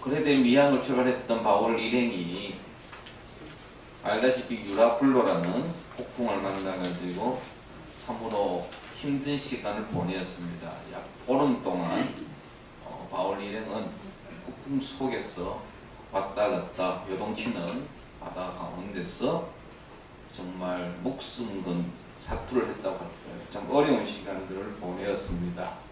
그레데 미항을 출발했던 바울 일행이 알다시피 유라굴로라는 폭풍을 만나가지고 참으로 힘든 시간을 보내었습니다. 약 보름 동안 바울 일행은 폭풍 속에서 왔다 갔다 요동치는 바다 가운데서 정말 목숨 건 사투를 했다고 할까요? 참 어려운 시간들을 보내었습니다.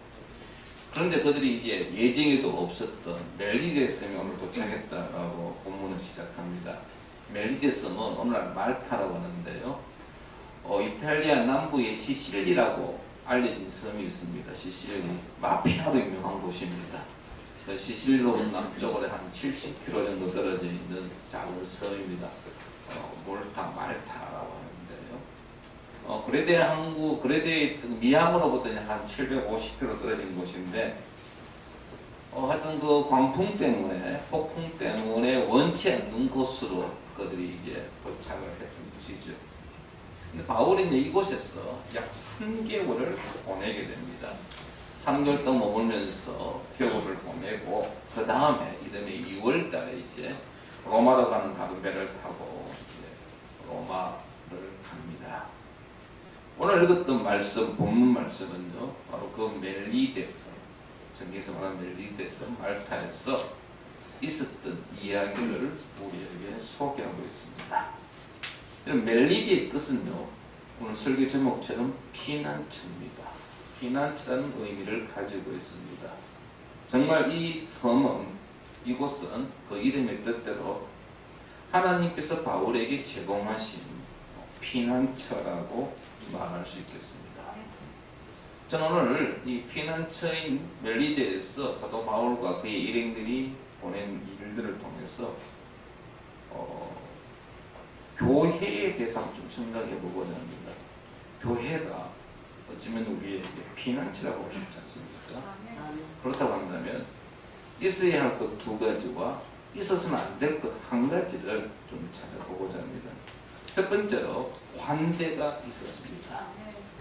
그런데 그들이 이제 예정에도 없었던 멜리데 섬에 오늘 도착했다라고 본문을 시작합니다. 멜리데 섬은 오늘날 말타라고 하는데요. 이탈리아 남부의 시실리라고 알려진 섬이 있습니다. 시실리, 마피아로 유명한 곳입니다. 그 시실리로 남쪽으로 한 70km 정도 떨어져 있는 작은 섬입니다. 말타라고 하는데요. 그레데 미항으로부터 한 750km 떨어진 곳인데, 하여튼 그 광풍 때문에, 폭풍 때문에 원치 않는 곳으로 그들이 이제 도착을 했던 것이죠. 근데 바울이 이곳에서 약 3개월을 보내게 됩니다. 3개월 동안 머물면서 교육을 보내고, 그 다음에 이듬해 2월 달에 이제 로마로 가는 다른 배를 타고 이제 로마를 갑니다. 오늘 읽었던 말씀, 본문 말씀은요, 바로 그 멜리데 섬, 성경에서 말하는 멜리데 섬, 말타에서 있었던 이야기를 우리에게 소개하고 있습니다. 이런 멜리데의 뜻은요, 오늘 설교 제목처럼 피난처입니다. 피난처라는 의미를 가지고 있습니다. 정말 이 섬은, 이곳은 그 이름의 뜻대로 하나님께서 바울에게 제공하신 피난처라고 말할 수 있겠습니다. 저는 오늘 이 피난처인 멜리데에서 사도 바울과 그의 일행들이 보낸 일들을 통해서 교회에 대해서 좀 생각해 보고자 합니다. 교회가 어쩌면 우리에게 피난처라고 볼 수 있지 않습니까? 그렇다고 한다면 있어야 할 것 2가지와 있어서는 안 될 것 1가지를 좀 찾아보고자 합니다. 첫 번째로 환대가 있었습니다.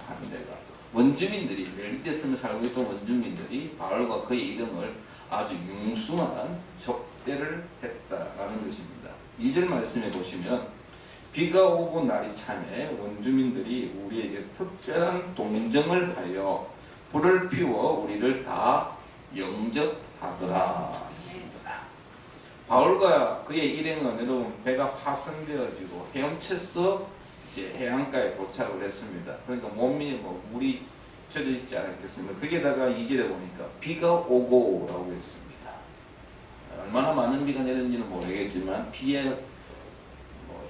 환대가. 원주민들이, 멜리데 섬에 살고 있던 원주민들이 바울과 그의 이름을 아주 융숭한 접대를 했다라는 것입니다. 2절 말씀해 보시면, 비가 오고 날이 차매 원주민들이 우리에게 특별한 동정을 하여 불을 피워 우리를 다 영접하더라. 바울과 그의 일행은 여러분 배가 파손되어지고 헤엄쳐서 이제 해안가에 도착을 했습니다. 그러니까 몸이 물이 젖어 있지 않았겠습니까? 거기에다가 2절에 보니까 비가 오고라고 했습니다. 얼마나 많은 비가 내렸는지는 모르겠지만 비에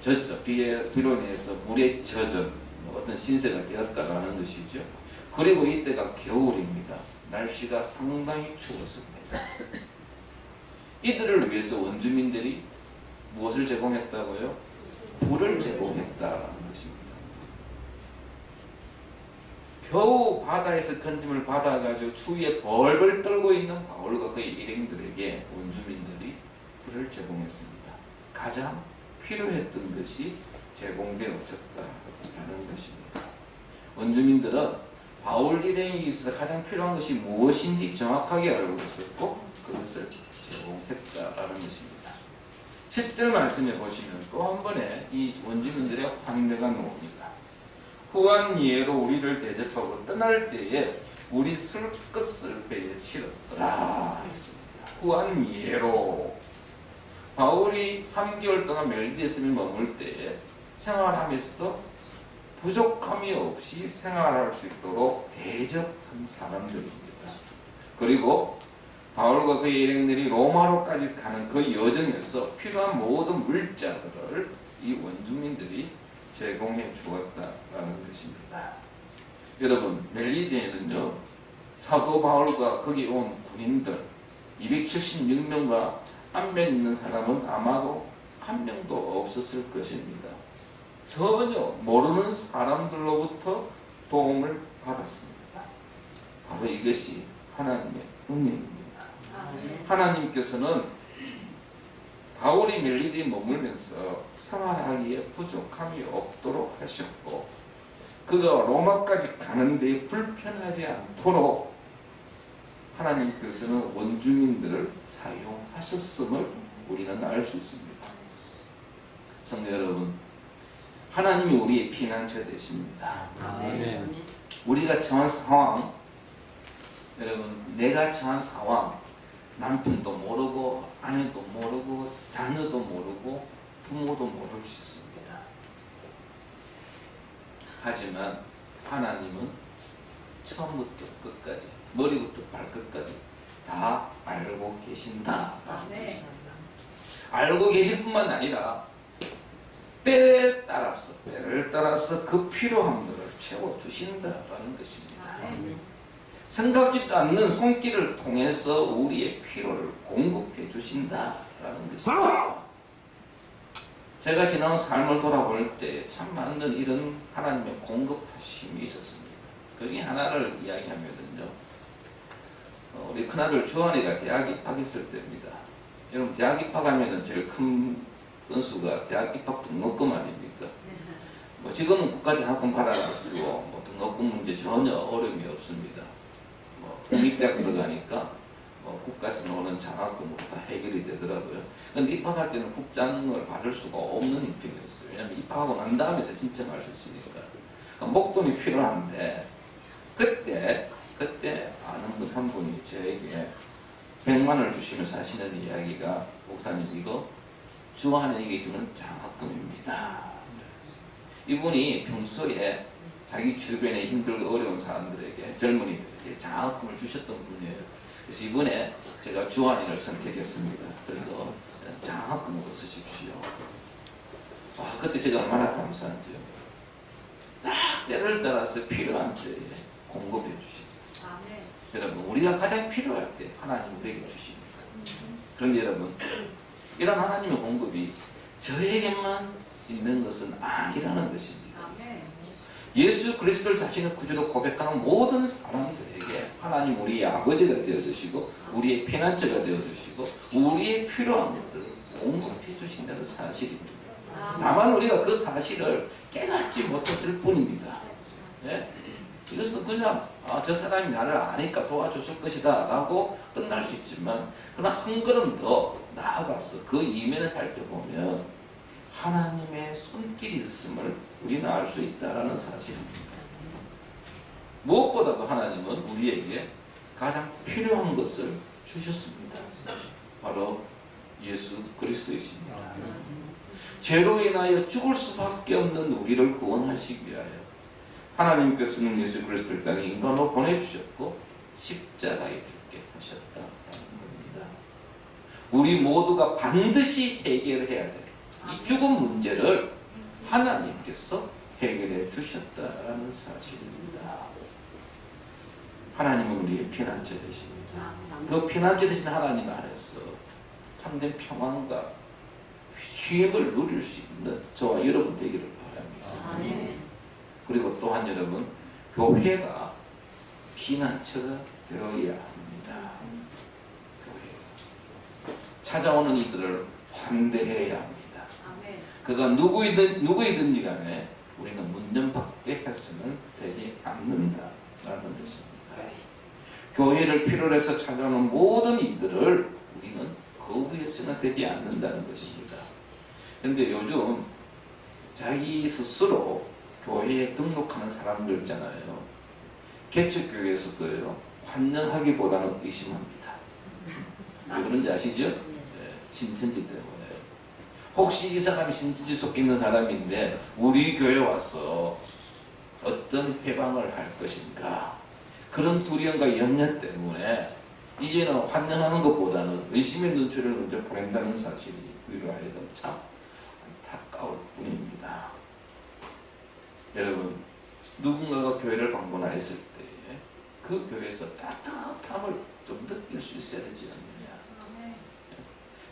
젖어, 비로 인해서 물에 젖은 어떤 신세가 되었다라는 것이죠. 그리고 이때가 겨울입니다. 날씨가 상당히 추웠습니다. 이들을 위해서 원주민들이 무엇을 제공했다고요? 불을 제공했다라는 것입니다. 겨우 바다에서 건짐을 받아가지고 추위에 벌벌 떨고 있는 바울과 그의 일행들에게 원주민들이 불을 제공했습니다. 가장 필요했던 것이 제공되어졌다라는 것입니다. 원주민들은 바울 일행에게 있어서 가장 필요한 것이 무엇인지 정확하게 알고 있었고 그것을 제공했다라는 것입니다. 10절 말씀해 보시면 또 한 번에 이 원주민들의 환대가 나옵니다. 후한 예로 우리를 대접하고 떠날 때에 우리 슬끝을 배에 치렀더라 했습니다. 후한 예로. 바울이 3개월 동안 멜리데 섬에 머물 때에 생활하면서 부족함이 없이 생활할 수 있도록 대접한 사람들입니다. 그리고 바울과 그의 일행들이 로마로까지 가는 그 여정에서 필요한 모든 물자들을 이 원주민들이 제공해 주었다라는 것입니다. 여러분, 멜리데에는요, 사도 바울과 거기 온 군인들 276명과 안면 있는 사람은 아마도 한 명도 없었을 것입니다. 전혀 모르는 사람들로부터 도움을 받았습니다. 바로 이것이 하나님의 은혜입니다. 하나님께서는 바울이 멜리데에 머물면서 생활하기에 부족함이 없도록 하셨고, 그가 로마까지 가는 데 불편하지 않도록 하나님께서는 원주민들을 사용하셨음을 우리는 알 수 있습니다. 성도 여러분, 하나님이 우리의 피난처 되십니다. 아멘. 우리가 처한 상황, 여러분, 내가 처한 상황, 남편도 모르고 아내도 모르고 자녀도 모르고 부모도 모를 수 있습니다. 하지만 하나님은 처음부터 끝까지, 머리부터 발끝까지 다 알고 계신다라는 것입니다. 알고 계실 뿐만 아니라 때를 따라서 그 필요함들을 채워주신다라는 것입니다. 생각지도 않는 손길을 통해서 우리의 필요를 공급해 주신다라는 것입니다. 제가 지난 삶을 돌아볼 때 참 많은 이런 하나님의 공급하심이 있었습니다. 그 중에 하나를 이야기하면요, 우리 큰아들 주한이가 대학 입학했을 때입니다. 여러분, 대학 입학하면 제일 큰 건수가 대학 입학 등록금 아닙니까? 뭐 지금은 국가장학금 받아가지고 뭐 등록금 문제 전혀 어려움이 없습니다. 뭐 국립대학 들어가니까 뭐 국가에서 나오는 장학금으로 다 해결이 되더라고요. 근데 입학할 때는 국장을 받을 수가 없는 형편이었어요. 왜냐하면 입학하고 난 다음에서 신청할 수 있으니까. 그러니까 목돈이 필요한데 그때 아는 분 한 분이 저에게 100만 원을 주시면서 하시는 이야기가, 목사님, 이거 주한에게 주는 장학금입니다. 이분이 평소에 자기 주변에 힘들고 어려운 사람들에게, 젊은이들에게 장학금을 주셨던 분이에요. 그래서 이번에 제가 주한이를 선택했습니다. 그래서 장학금으로 쓰십시오. 그때 제가 얼마나 감사한지요. 딱 때를 따라서 필요한 때에 공급해 주십니다. 여러분, 우리가 가장 필요할 때 하나님 우리에게 주십니다. 그런데 여러분, 이런 하나님의 공급이 저에게만 있는 것은 아니라는 것입니다. 예수 그리스도를 자신의 구주로 고백하는 모든 사람들에게 하나님 우리의 아버지가 되어주시고 우리의 피난처가 되어주시고 우리의 필요한 것들을 공급해 주신다는 사실입니다. 다만 우리가 그 사실을 깨닫지 못했을 뿐입니다. 네? 이것은 그냥 저 사람이 나를 아니까 도와줄 것이다 라고 끝날 수 있지만, 그러나 한 걸음 더 나아가서 그 이면을 살펴보면 하나님의 손길이 있음을 우리는 알 수 있다는 사실입니다. 무엇보다도 하나님은 우리에게 가장 필요한 것을 주셨습니다. 바로 예수 그리스도이십니다. 죄로 인하여 죽을 수밖에 없는 우리를 구원하시기 위하여 하나님께서는 예수 그리스도를 땅에 인간으로 보내주셨고 십자가에 죽게 하셨다는 겁니다. 우리 모두가 반드시 해결해야 될 이 죽음 문제를 하나님께서 해결해 주셨다는 사실입니다. 하나님은 우리의 피난처 되십니다. 그 피난처 되신 하나님 안에서 참된 평안과 쉼을 누릴 수 있는 저와 여러분 되기를 바랍니다. 그리고 또한 여러분, 교회가 피난처가 되어야 합니다. 교회 찾아오는 이들을 환대해야 합니다. 그가 누구이든지 간에 우리는 문전박대 했으면 되지 않는다라는 것입니다. 교회를 필요로 해서 찾아오는 모든 이들을 우리는 거부해서는 되지 않는다는 것입니다. 그런데 요즘 자기 스스로 교회에 등록하는 사람들 있잖아요. 개척교회에서 그래요. 환영하기보다는 의심합니다. 왜 그런지 아시죠? 네, 신천지 때문에. 혹시 이 사람이 신천지 속에 있는 사람인데 우리 교회 와서 어떤 해방을 할 것인가, 그런 두려움과 염려 때문에 이제는 환영하는 것보다는 의심의 눈초리를 먼저 보낸다는 사실이 우리로 하여금 참 안타까울 뿐입니다. 여러분, 누군가가 교회를 방문하였을 때에 그 교회에서 따뜻함을 좀 느낄 수 있어야 되지 않느냐.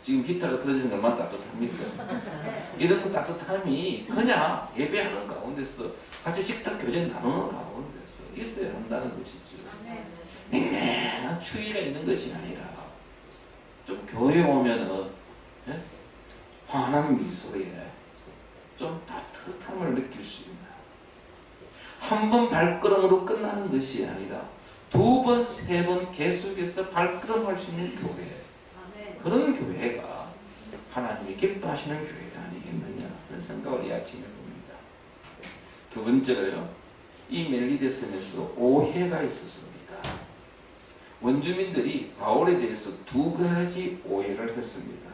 지금 히터가 틀어지는 것만 따뜻합니까? 이런 따뜻함이 그냥 예배하는 가운데서 같이 식탁 교제 나누는 가운데서 있어야 한다는 것이죠. 냉랭한 추위가 있는 것이 아니라 좀 교회에 오면은 환한 미소에 좀 따뜻함을 느낄 수 있는, 한 번 발걸음으로 끝나는 것이 아니라 두 번, 세 번 계속해서 발걸음할 수 있는 교회. 그런 교회가 하나님이 기뻐하시는 교회가 아니겠느냐 그런 생각을 이 아침에 봅니다. 두 번째로요. 이 멜리데섬에서 오해가 있었습니다. 원주민들이 바울에 대해서 두 가지 오해를 했습니다.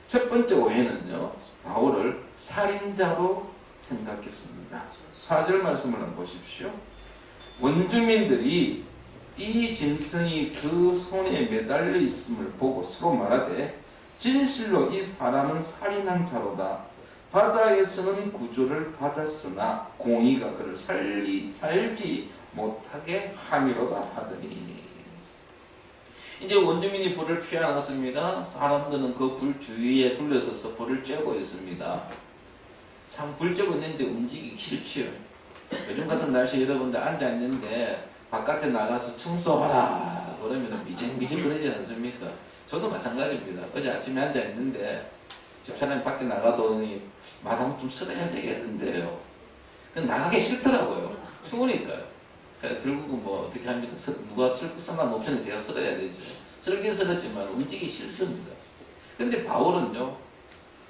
첫 번째 오해는요. 바울을 살인자로 생각했습니다. 4절 말씀을 한번 보십시오. 원주민들이 이 짐승이 그 손에 매달려 있음을 보고 서로 말하되 진실로 이 사람은 살인한 자로다. 바다에서는 구조를 받았으나 공의가 그를 살지 못하게 함이로다 하더니 이제 원주민이 불을 피워놨습니다. 사람들은 그 불 주위에 둘러서서 불을 쬐고 있습니다. 참 불 쬐고 있는데 움직이기 싫지요. 요즘 같은 날씨 여러분들 앉아있는데 바깥에 나가서 청소하라 그러면 미적미적 그러지 않습니까? 저도 마찬가지입니다. 어제 아침에 앉아있는데 집사람이 밖에 나가더니 마당 좀 쓸어야 되겠는데요. 나가기 싫더라고요. 추우니까요. 결국은 뭐 어떻게 합니까? 누가 쓸 상관없으니 제가 쓸어야 되죠. 쓸긴 쓸었지만 움직이기 싫습니다. 근데 바울은요.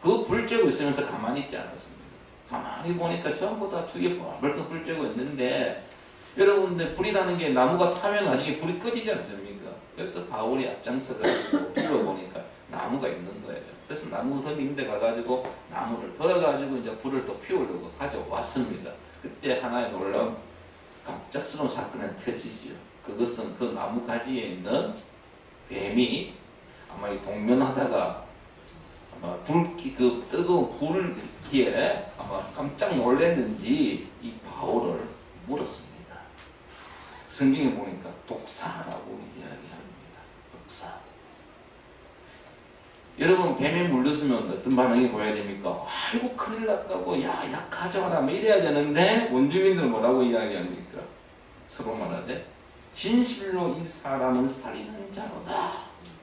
그 불 쬐고 있으면서 가만히 있지 않았습니다. 가만히 보니까 전부 다 주위에 벌벌 불 쬐고 있는데 여러분들 불이 나는 게 나무가 타면 나중에 불이 꺼지지 않습니까? 그래서 바울이 앞장서가지고 둘러보니까 나무가 있는 거예요. 그래서 나무 더 있는 데 가가지고 나무를 덜어가지고 이제 불을 또 피우려고 가져왔습니다. 그때 하나의 놀라운 갑작스러운 사건이 터지죠. 그것은 그 나무 가지에 있는 뱀이 아마 동면하다가 아마 그 뜨거운 불기에 아마 깜짝 놀랐는지 이 바울을 물었습니다. 성경에 보니까 독사라고 이야기합니다. 독사. 여러분 뱀에 물렸으면 어떤 반응이 보여야 됩니까? 아이고 큰일 났다고 야 약하져라 뭐 이래야 되는데 원주민들은 뭐라고 이야기합니까? 서로 말하되 진실로 이 사람은 살인한 자로다.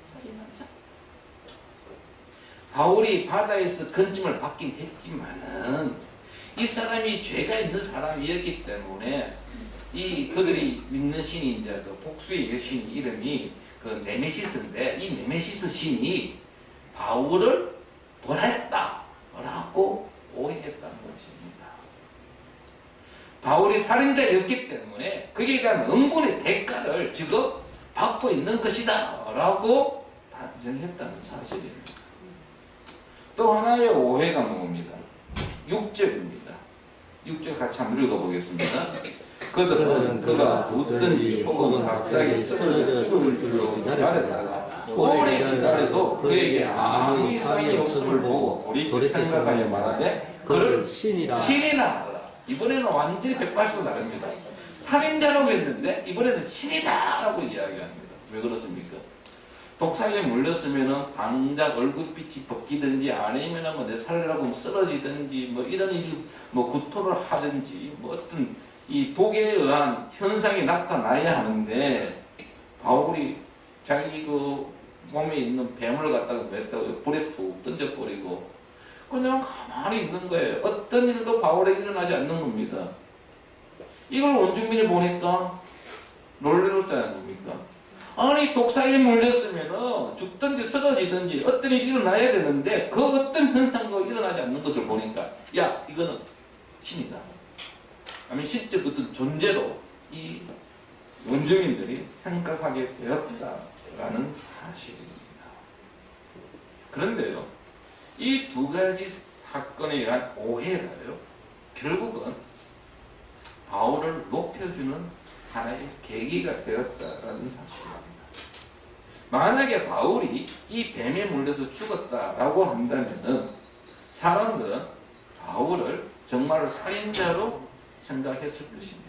살인한 자. 바울이 바다에서 건짐을 받긴 했지만은 이 사람이 죄가 있는 사람이었기 때문에 이 그들이 믿는 신이 이제 그 복수의 여신 이름이 그 네메시스인데 이 네메시스 신이 바울을 벌했다라고 오해했다는 것입니다. 바울이 살인자였기 때문에 그에 대한 응분의 대가를 지금 받고 있는 것이다라고 단정했다는 사실입니다. 또 하나의 오해가 뭡니다. 6절입니다. 6절 같이 한번 읽어보겠습니다. 그들은 그가 묻든지 혹은 갑자기 쓰러져 죽을 줄로 기다렸다가 오래 기다려도 그에게 아무 이상이 없음을 보고 돌이켜 생각하여 말하되 그를 신이라 하더라. 이번에는 완전히 180도 다릅니다. 살인자라고 했는데 이번에는 신이다라고 이야기합니다. 왜 그렇습니까? 독사에 물렸으면은 당장 얼굴빛이 벗기든지 아니면 뭐 내 살려라고 쓰러지든지 뭐 이런 일 뭐 구토를 하든지 뭐 어떤 이 독에 의한 현상이 나타나야 하는데 바울이 자기 그 몸에 있는 뱀을 갖다가 맸다고 불에 푹 던져버리고 그냥 가만히 있는 거예요. 어떤 일도 바울에게 일어나지 않는 겁니다. 이걸 원주민이 보니까 놀래었지 않습니까? 아니 독사에 물렸으면 죽든지 쓰러지든지 어떤 일이 일어나야 되는데 그 어떤 현상도 일어나지 않는 것을 보니까 야 이거는 신이다. 아니면 신적 어떤 존재로 이 원주민들이 생각하게 되었다라는 사실입니다. 그런데요, 이 두 가지 사건에 의한 오해가요, 결국은 바울을 높여주는 하나의 계기가 되었다라는 사실입니다. 만약에 바울이 이 뱀에 물려서 죽었다라고 한다면은 사람들은 바울을 정말 살인자로 생각했을 것입니다.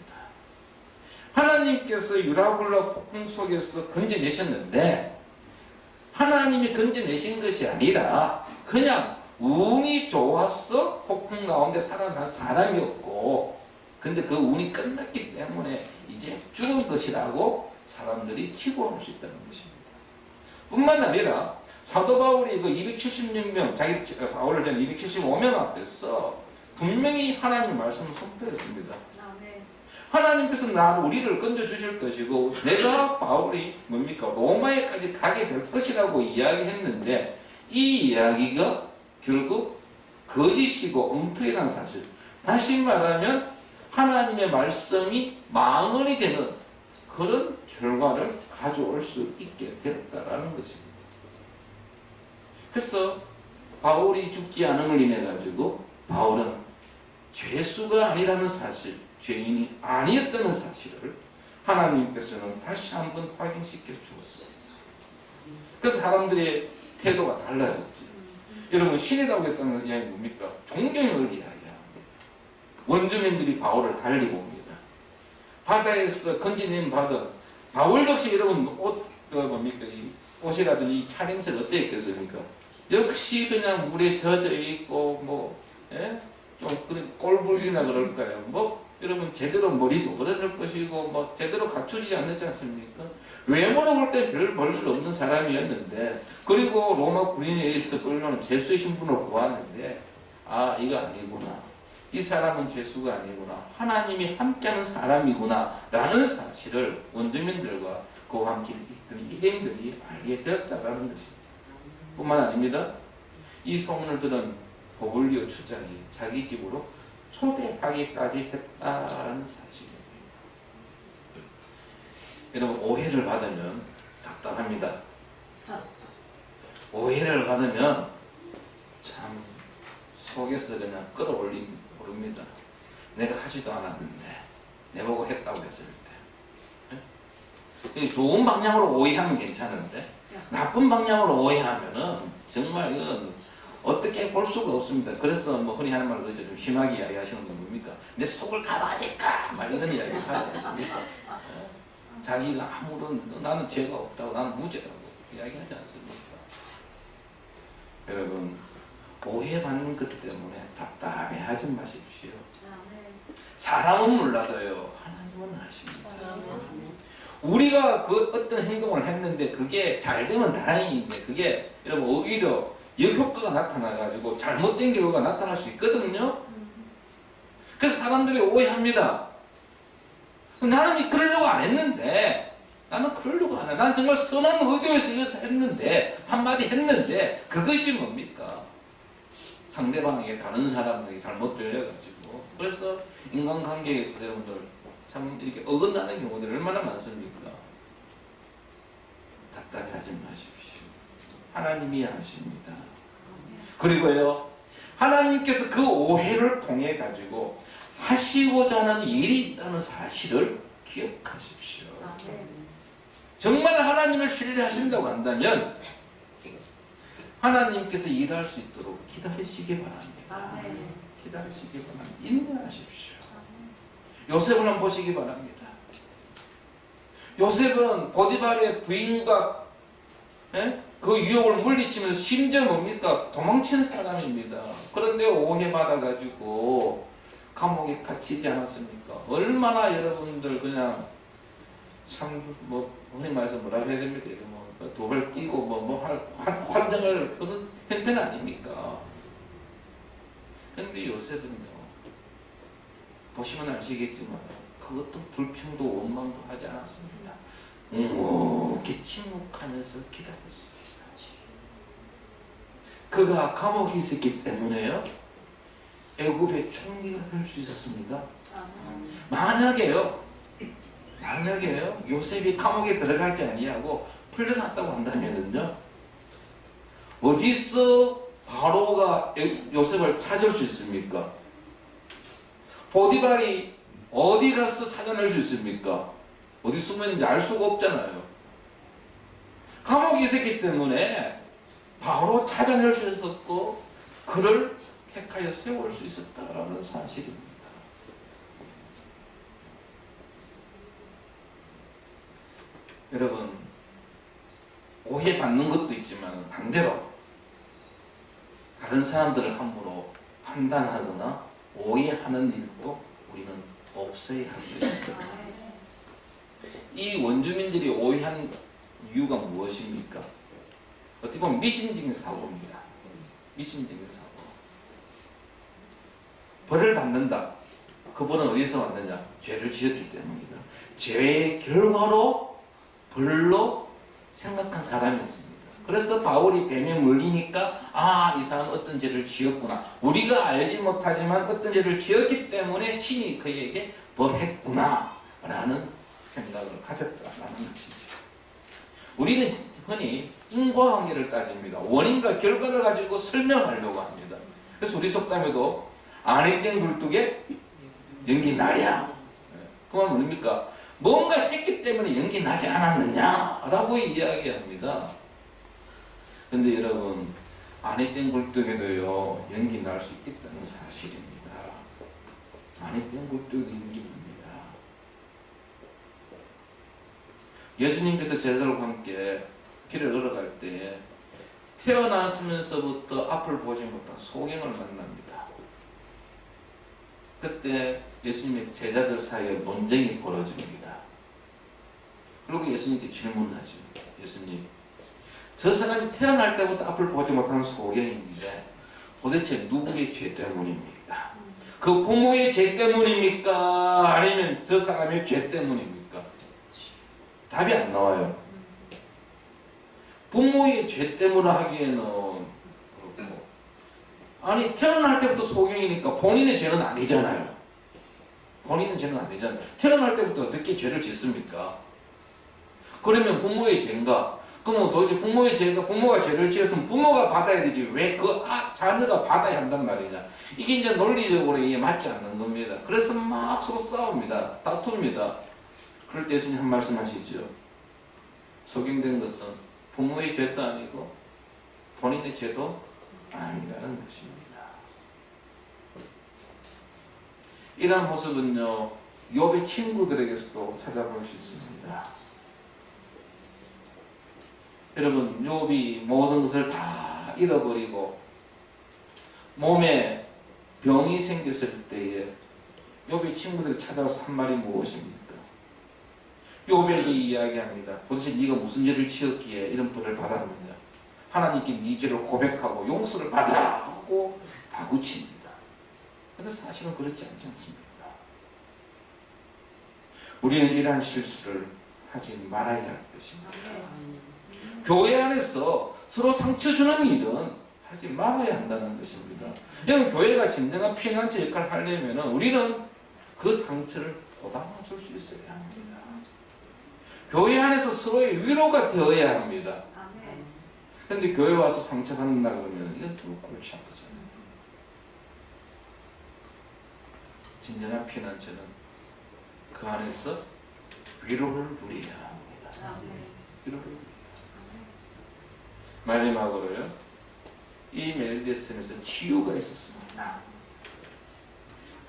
하나님께서 유라굴라 폭풍 속에서 건져내셨는데 하나님이 건져내신 것이 아니라 그냥 운이 좋아서 폭풍 가운데 살아난 사람이었고 근데 그 운이 끝났기 때문에 이제 죽은 것이라고 사람들이 치부할 수 있다는 것입니다. 뿐만 아니라 사도 바울이 그 276명 자기 바울을 전 275명 앞에서 분명히 하나님 말씀을 선포했습니다. 하나님께서 우리를 건져주실 것이고 내가 바울이 뭡니까? 로마에까지 가게 될 것이라고 이야기했는데 이 이야기가 결국 거짓이고 엉터리라는 사실. 다시 말하면 하나님의 말씀이 망언이 되는 그런 결과를 가져올 수 있게 되었다라는 것입니다. 그래서 바울이 죽지 않음을 인해 가지고 바울은 죄수가 아니라는 사실, 죄인이 아니었다는 사실을 하나님께서는 다시 한번 확인시켜 주었어요. 그래서 사람들의 태도가 달라졌죠. 여러분, 신이라고 했다는 이야기 뭡니까? 존경을 이야기합니다. 원주민들이 바울을 달리고 옵니다. 바다에서 건지님 받은 바울 역시 여러분 뭡니까? 이 옷이라든지 차림새가 어땠겠습니까? 역시 그냥 물에 젖어 있고 좀 그런 꼴불기나 그럴까요? 여러분 제대로 머리도 그랬을 것이고 제대로 갖추지 않았지 않습니까? 외모로 볼 때 별 볼일 없는 사람이었는데 그리고 로마 군인에 의해서 끌려오는 죄수의 신분을 보았는데 아 이거 아니구나. 이 사람은 죄수가 아니구나. 하나님이 함께하는 사람이구나 라는 사실을 원주민들과 그와 함께 있던 일행들이 알게 되었다라는 것입니다. 뿐만 아닙니다. 이 소문을 들은 보블리오 추장이 자기 집으로 초대하기까지 했다는 사실입니다. 여러분, 오해를 받으면 답답합니다. 오해를 받으면 참 속에서 그냥 끌어올립니다. 내가 하지도 않았는데 내보고 했다고 했을 때 좋은 방향으로 오해하면 괜찮은데 나쁜 방향으로 오해하면은 정말 이건 어떻게 볼 수가 없습니다. 그래서 흔히 하는 말로 좀 심하게 이야기하시는 분 뭡니까? 내 속을 가봐야니까 막 이런 이야기 하지 않습니까? 자기가 아무런 나는 죄가 없다고 나는 무죄라고 이야기하지 않습니까? 여러분, 오해받는 것 때문에 답답해하지 마십시오. 사람은 몰라도요 하나님은 아십니다. 우리가 그 어떤 행동을 했는데 그게 잘 되면 다행인데 그게 여러분 오히려 역효과가 나타나가지고 잘못된 결과가 나타날 수 있거든요. 그래서 사람들이 오해합니다. 나는 그러려고 안 했는데 나는 그러려고 안 해. 난 정말 선한 의도에서 이것을 했는데 한마디 했는데 그것이 뭡니까? 상대방에게 다른 사람에게 잘못 들려가지고 그래서 인간관계에 있어서 여러분들 참 이렇게 어긋나는 경우들이 얼마나 많습니까? 답답해하지 마십시오. 하나님이 아십니다. 그리고요 하나님께서 그 오해를 통해 가지고 하시고자 하는 일이 있다는 사실을 기억하십시오. 정말 하나님을 신뢰하신다고 한다면 하나님께서 일할 수 있도록 기다리시기 바랍니다. 기다리시기 바랍니다. 인내하십시오. 요셉을 한번 보시기 바랍니다. 요셉은 보디발의 부인과 그 유혹을 물리치면서 심지어 뭡니까? 도망친 사람입니다. 그런데 오해받아가지고 감옥에 갇히지 않았습니까? 얼마나 여러분들 그냥 참 흔히 말해서 뭐라고 해야 됩니까? 도발 뛰고 환장을 그런 형편 아닙니까? 그런데 요셉은요 보시면 아시겠지만 그것도 불평도 원망도 하지 않았습니다. 묵묵히 침묵하면서 기다렸습니다. 그가 감옥에 있었기 때문에요 애굽의 총리가 될 수 있었습니다. 만약에요 요셉이 감옥에 들어가지 아니하고 풀려났다고 한다면은요 어디서 바로가 요셉을 찾을 수 있습니까? 보디발이 어디 가서 찾아낼 수 있습니까? 어디 숨었는지 알 수가 없잖아요. 감옥에 있었기 때문에 바로 찾아낼 수 있었고 그를 택하여 세울 수 있었다라는 사실입니다. 여러분 오해받는 것도 있지만 반대로 다른 사람들을 함부로 판단하거나 오해하는 일도 우리는 없어야 할 것입니다. 이 원주민들이 오해한 이유가 무엇입니까? 어떻게 보면 미신적인 사고입니다. 미신적인 사고. 벌을 받는다. 그분은 어디서 왔느냐? 죄를 지었기 때문이다. 죄의 결과로 벌로 생각한 사람이었습니다. 그래서 바울이 뱀에 물리니까 이 사람은 어떤 죄를 지었구나. 우리가 알지 못하지만 어떤 죄를 지었기 때문에 신이 그에게 벌했구나 라는 생각을 가졌다는 것이죠. 우리는 흔히 인과관계를 따집니다. 원인과 결과를 가지고 설명하려고 합니다. 그래서 우리 속담에도 안에 된 굴뚝에 연기 나랴. 그 말은 뭡니까? 뭔가 했기 때문에 연기 나지 않았느냐라고 이야기합니다. 근데 여러분, 안에 된 굴뚝에도요 연기 날 수 있다는 사실입니다. 안에 된 굴뚝에도 연기 납니다. 예수님께서 제자들과 함께 길을 걸어갈 때 태어났으면서부터 앞을 보지 못한 소경을 만납니다. 그때 예수님의 제자들 사이에 논쟁이 벌어집니다. 그리고 예수님께 질문하죠. 예수님, 저 사람이 태어날 때부터 앞을 보지 못하는 소경인데 도대체 누구의 죄 때문입니까? 그 부모의 죄 때문입니까? 아니면 저 사람의 죄 때문입니까? 답이 안 나와요. 부모의 죄 때문에 하기에는 그렇고, 아니 태어날 때부터 소경이니까 본인의 죄는 아니잖아요. 본인의 죄는 아니잖아요. 태어날 때부터 어떻게 죄를 짓습니까? 그러면 부모의 죄인가? 그러면 도대체 부모의 죄가, 부모가 죄를 지었으면 부모가 받아야 되지 왜 그 자녀가 받아야 한단 말이냐. 이게 이제 논리적으로 이게 맞지 않는 겁니다. 그래서 막 서로 싸웁니다. 다툽니다. 그럴 때 예수님 한 말씀 하시죠. 소경된 것은 부모의 죄도 아니고 본인의 죄도 아니라는 것입니다. 이러한 모습은요 욥의 친구들에게서도 찾아볼 수 있습니다. 여러분, 욥이 모든 것을 다 잃어버리고 몸에 병이 생겼을 때에 욥의 친구들이 찾아와서 한 말이 무엇입니까? 욥에게 이야기합니다. 도대체 네가 무슨 죄를 지었기에 이런 벌을 받았느냐? 하나님께 네 죄를 고백하고 용서를 받으라 하고 다그칩니다. 그런데 사실은 그렇지 않지 않습니까? 우리는 이러한 실수를 하지 말아야 할 것입니다. 교회 안에서 서로 상처 주는 일은 하지 말아야 한다는 것입니다. 여러분, 교회가 진정한 피난처 역할을 하려면 우리는 그 상처를 보담아 줄 수 있어야 합니다. 교회 안에서 서로의 위로가 되어야 합니다. 그런데 교회 와서 상처받는다 그러면 이건 좀 골치 아프잖아요. 진정한 피난처는 그 안에서 위로를 누려야 합니다. 위로를 누려야 합니다. 마지막으로요, 이 멜리데스에서 치유가 있었습니다.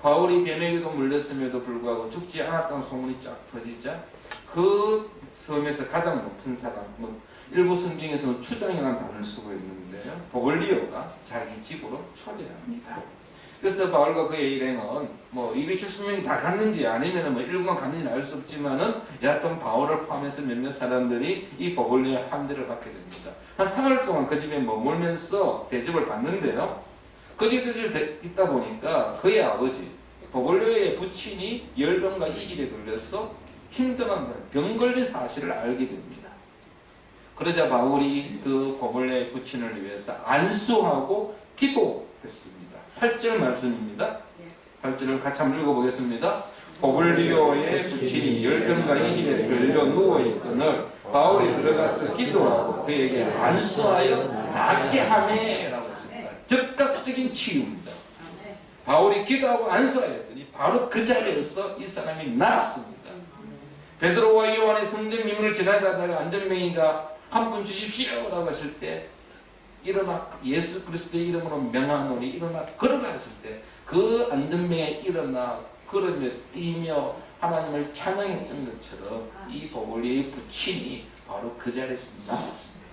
바울이 뱀에게도 물렸음에도 불구하고 죽지 않았다는 소문이 쫙 퍼지자 그 섬에서 가장 높은 사람, 일부 성경에서는 추장이라는 단어를 쓰고 있는데요, 보글리오가 자기 집으로 초대합니다. 그래서 바울과 그의 일행은 270명이 다 갔는지 아니면 일부만 갔는지 알 수 없지만은 여하튼 바울을 포함해서 몇몇 사람들이 이 보글리오의 함대를 받게 됩니다. 한 사흘 동안 그 집에 머물면서 대접을 받는데요, 그 집에 있다 보니까 그의 아버지 보글리오의 부친이 열병과 이길에 걸려서 힘들어한다, 병 걸린 사실을 알게 됩니다. 그러자 바울이 그 보글리오의 부친을 위해서 안수하고 기도했습니다. 8절 말씀입니다. 8절을 같이 한번 읽어보겠습니다. 보글리오의 부친이 열병과 이길에 걸려 누워있거늘 바울이 들어가서 기도하고 그에게 안수하여 낫게 하매 라고 했습니다. 즉각적인 치유입니다. 바울이 기도하고 안수하였더니 바로 그 자리에서 이 사람이 나았습니다. 베드로와 요한의 성전 미문을 지나가다가 안전뱅이가 한 분 주십시오 라고 했을 때 일어나 예수 그리스도의 이름으로 명하노니 일어나 걸어가 했을 때 그 안전뱅이가 일어나 걸으며 뛰며 하나님을 찬양했던 것처럼 이 보글리오의 부친이 바로 그 자리에서 나왔습니다.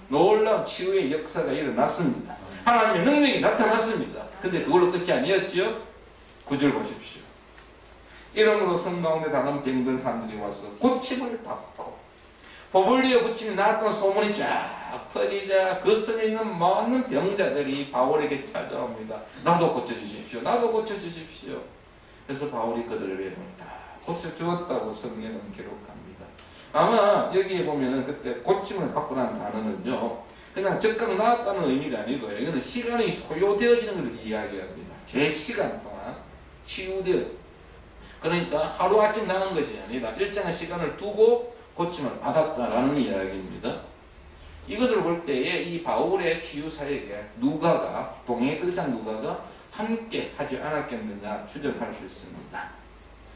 놀라운 치유의 역사가 일어났습니다. 하나님의 능력이 나타났습니다. 근데 그걸로 끝이 아니었죠. 9절 보십시오. 이러므로 성 가운데 다른 병든 사람들이 와서 고침을 받고 보글리오 부친이 나왔던 소문이 쫙 퍼지자 그 섬에 있는 많은 병자들이 바울에게 찾아옵니다. 나도 고쳐주십시오. 나도 고쳐주십시오. 그래서 바울이 그들의 병을 다 고쳐주었다고 성경은 기록합니다. 아마 여기에 보면은 그때 고침을 받고라는 단어는요, 그냥 즉각 나았다는 의미가 아니고 이거는 시간이 소요되어지는 것을 이야기합니다. 제 시간 동안 치유되어, 그러니까 하루아침 나는 것이 아니라 일정한 시간을 두고 고침을 받았다라는 이야기입니다. 이것을 볼 때에 이 바울의 치유 사역에 누가가, 동행 의사 누가가 함께 하지 않았겠느냐 추정할 수 있습니다.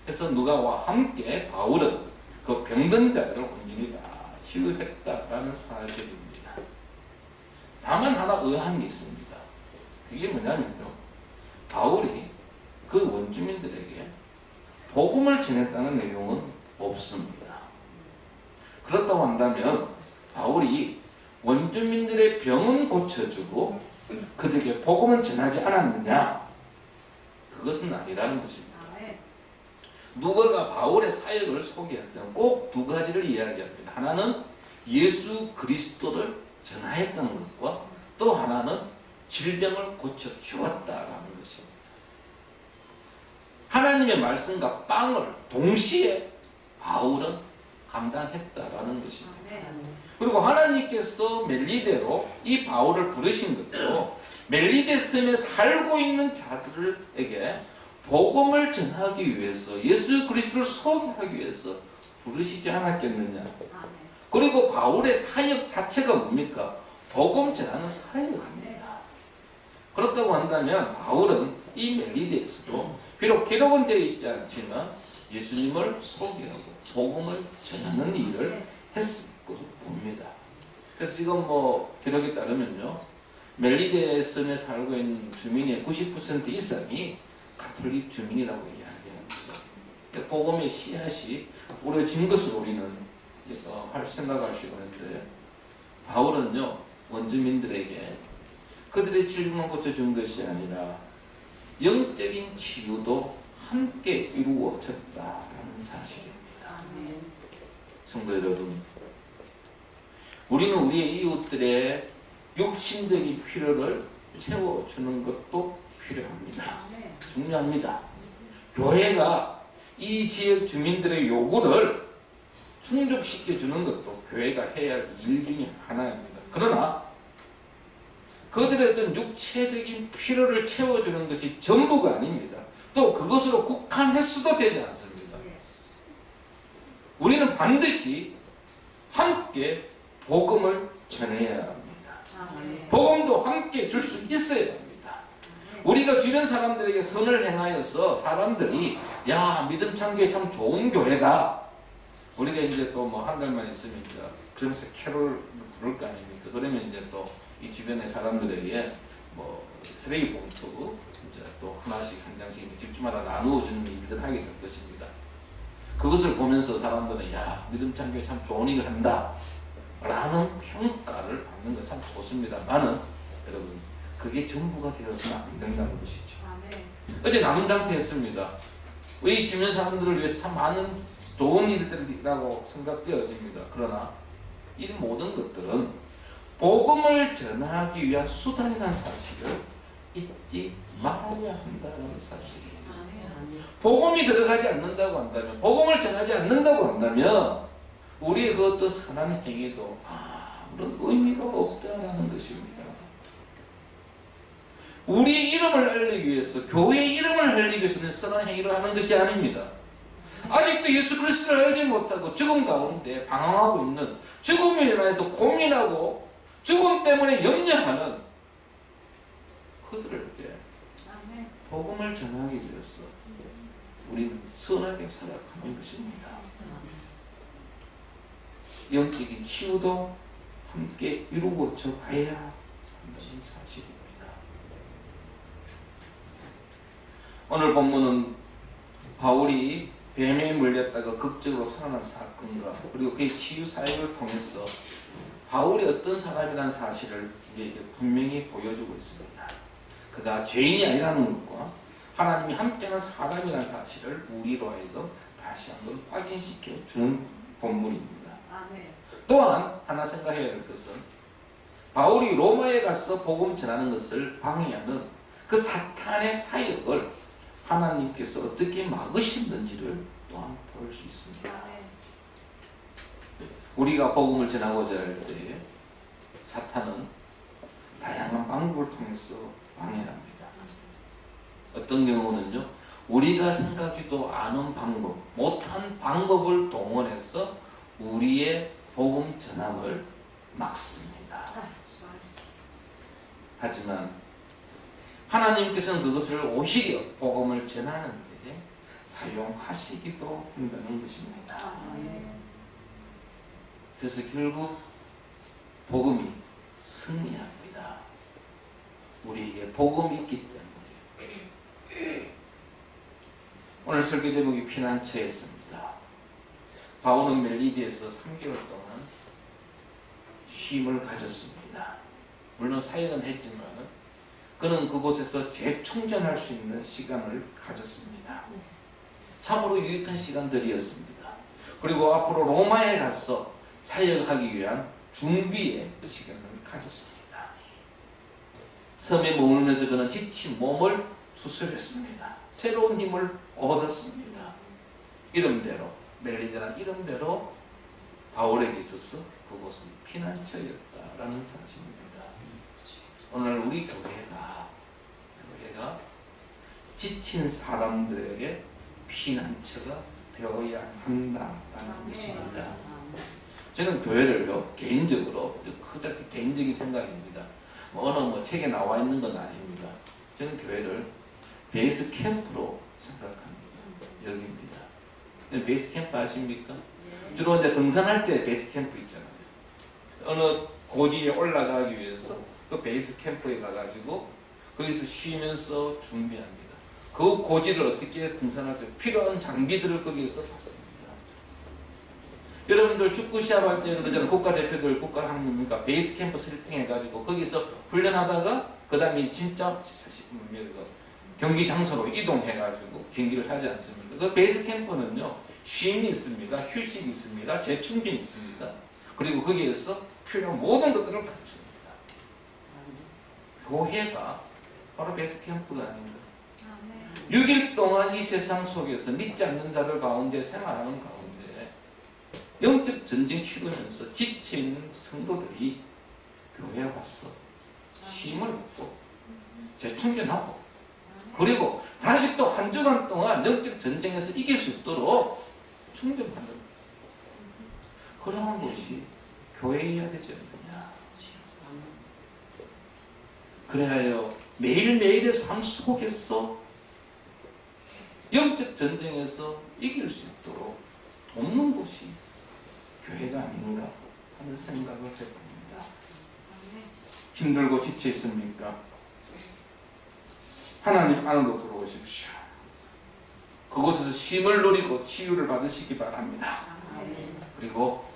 그래서 누가와 함께 바울은 그 병든 자들을 온전히 다 치유했다라는 사실입니다. 다만 하나 의아한 게 있습니다. 그게 뭐냐면요, 바울이 그 원주민들에게 복음을 전했다는 내용은 없습니다. 그렇다고 한다면 바울이 원주민들의 병은 고쳐주고 그들에게 복음은 전하지 않았느냐? 그것은 아니라는 것입니다. 누가가 바울의 사역을 소개할 때는 꼭 두 가지를 이야기합니다. 하나는 예수 그리스도를 전하였다는 것과 또 하나는 질병을 고쳐주었다라는 것입니다. 하나님의 말씀과 빵을 동시에 바울은 감당했다라는 것입니다. 그리고 하나님께서 멜리데로 이 바울을 부르신 것도 멜리데 섬에 살고 있는 자들에게 복음을 전하기 위해서, 예수 그리스도를 소개하기 위해서 부르시지 않았겠느냐. 그리고 바울의 사역 자체가 뭡니까? 복음 전하는 사역입니다. 그렇다고 한다면 바울은 이 멜리데에서도 비록 기록은 되어 있지 않지만 예수님을 소개하고 복음을 전하는 일을 했을 것으로 봅니다. 그래서 이건 기록에 따르면요, 멜리데 섬에 살고 있는 주민의 90% 이상이 가톨릭 주민이라고 이야기합니다. 복음의 씨앗이 뿌려진 것을 우리는 생각할 수 있는데, 바울은요, 원주민들에게 그들의 질병만 고쳐준 것이 아니라 영적인 치유도 함께 이루어졌다라는 사실입니다. 성도 여러분, 우리는 우리의 이웃들의 육신적인 필요를 채워주는 것도 필요합니다. 중요합니다. 교회가 이 지역 주민들의 요구를 충족시켜주는 것도 교회가 해야 할 일 중에 하나입니다. 그러나 그들의 어떤 육체적인 필요를 채워주는 것이 전부가 아닙니다. 또 그것으로 국한했어도 되지 않습니다. 우리는 반드시 함께 복음을 전해야 합니다. 복음도 함께 줄 수 있어야 합니다. 우리가 주변 사람들에게 선을 행하여서 사람들이 믿음 창교회 참 좋은 교회다. 우리가 이제 또 한 달만 있으면 그러면서 캐롤 부를 거 아닙니까? 그러면 이제 또 이 주변의 사람들에게 쓰레기 봉투 이제 또 하나씩 한 장씩 집주마다 나누어 주는 일들을 하게 될 것입니다. 그것을 보면서 사람들은 믿음 창교회 참 좋은 일을 한다 라는 평가를 받는 건 참 좋습니다만은 여러분, 그게 전부가 되어서는 안 된다는 것이죠. 어제 남은당태 했습니다. 이 주변 사람들을 위해서 참 많은 좋은 일들이라고 생각되어집니다. 그러나 이 모든 것들은 복음을 전하기 위한 수단이라는 사실을 잊지 말아야 한다는 사실입니다. 복음이 들어가지 않는다고 한다면, 복음을 전하지 않는다고 한다면 우리의 그 어떤 선한 행위도 아무런 의미가 없다는 것입니다. 우리의 이름을 알리기 위해서, 교회의 이름을 알리기 위해서는 선한 행위를 하는 것이 아닙니다. 아직도 예수 그리스도를 알지 못하고 죽음 가운데 방황하고 있는, 죽음에 인해서 고민하고 죽음 때문에 염려하는 그들에게 복음을 전하기 위해서 우리는 선하게 살아가는 것입니다. 영적인 치유도 함께 이루어져 가야 한다는 사실입니다. 오늘 본문은 바울이 뱀에 물렸다가 극적으로 살아난 사건과 그리고 그의 치유 사역을 통해서 바울이 어떤 사람이라는 사실을 이제 분명히 보여주고 있습니다. 그가 죄인이 아니라는 것과 하나님이 함께하는 사람이라는 사실을 우리로 하여금 다시 한번 확인시켜 주는 본문입니다. 또한 하나 생각해야 될 것은 바울이 로마에 가서 복음 전하는 것을 방해하는 그 사탄의 사역을 하나님께서 어떻게 막으셨는지를 또한 볼 수 있습니다. 우리가 복음을 전하고자 할 때 사탄은 다양한 방법을 통해서 방해합니다. 어떤 경우는요, 우리가 생각지도 않은 방법, 못한 방법을 동원해서 우리의 복음 전함을 막습니다. 하지만 하나님께서는 그것을 오히려 복음을 전하는 데 사용하시기도 한다는 것입니다. 그래서 결국 복음이 승리합니다. 우리에게 복음이 있기 때문에. 오늘 설교 제목이 피난처였습니다. 바울은 멜리디에서 3개월 동안 쉼을 가졌습니다. 물론 사역은 했지만 그는 그곳에서 재충전할 수 있는 시간을 가졌습니다. 참으로 유익한 시간들이었습니다. 그리고 앞으로 로마에 가서 사역하기 위한 준비의 시간을 가졌습니다. 섬에 머물면서 그는 지친 몸을 수술했습니다. 새로운 힘을 얻었습니다. 이름대로, 멜리디라는 이름대로 바울에게 있어서 그곳은 피난처였다라는 사실입니다. 오늘 우리 교회가 지친 사람들에게 피난처가 되어야 한다라는 것입니다. 저는 교회를요, 개인적으로, 그렇게 개인적인 생각입니다. 어느 책에 나와 있는 건 아닙니다. 저는 교회를 베이스 캠프로 생각합니다. 여기입니다. 베이스 캠프 아십니까? 주로 이제 등산할 때 베이스 캠프 있잖아요. 어느 고지에 올라가기 위해서 그 베이스 캠프에 가가지고 거기서 쉬면서 준비합니다. 그 고지를 어떻게 등산할 때 필요한 장비들을 거기에서 받습니다. 여러분들 축구 시합할 때 그러잖아요. 국가대표들 국가항공이니까 베이스 캠프 세팅해가지고 거기서 훈련하다가 그 다음에 진짜 경기 장소로 이동해가지고 경기를 하지 않습니까? 그 베이스 캠프는요, 쉼이 있습니다. 휴식이 있습니다. 재충전이 있습니다. 그리고 거기에서 필요한 모든 것들을 갖춥니다. 교회가 바로 베이스 캠프가 아닌가. 6일 동안 이 세상 속에서 믿지 않는 자들 가운데 생활하는 가운데 영적 전쟁 치르면서 지쳐있는 성도들이 교회에 와서 쉼을 얻고 재충전하고 그리고 다시 또 한 주간 동안 영적 전쟁에서 이길 수 있도록 충전하는 그러한 것이 교회여야 되지 않느냐. 그래야 매일매일의 삶 속에서 영적 전쟁에서 이길 수 있도록 돕는 것이 교회가 아닌가 하는 생각을 해봅니다. 힘들고 지쳐 있습니까? 하나님 안으로 들어오십시오. 그곳에서 쉼을 누리고 치유를 받으시기 바랍니다. 그리고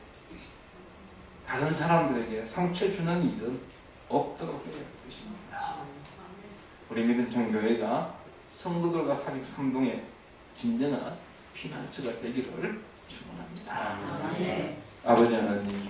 다른 사람들에게 상처 주는 일은 없도록 해야 할 것입니다. 우리 믿음 청교회가 성도들과 사직 삼동의 진정한 피난처가 되기를 축원합니다. 아버지 하나님,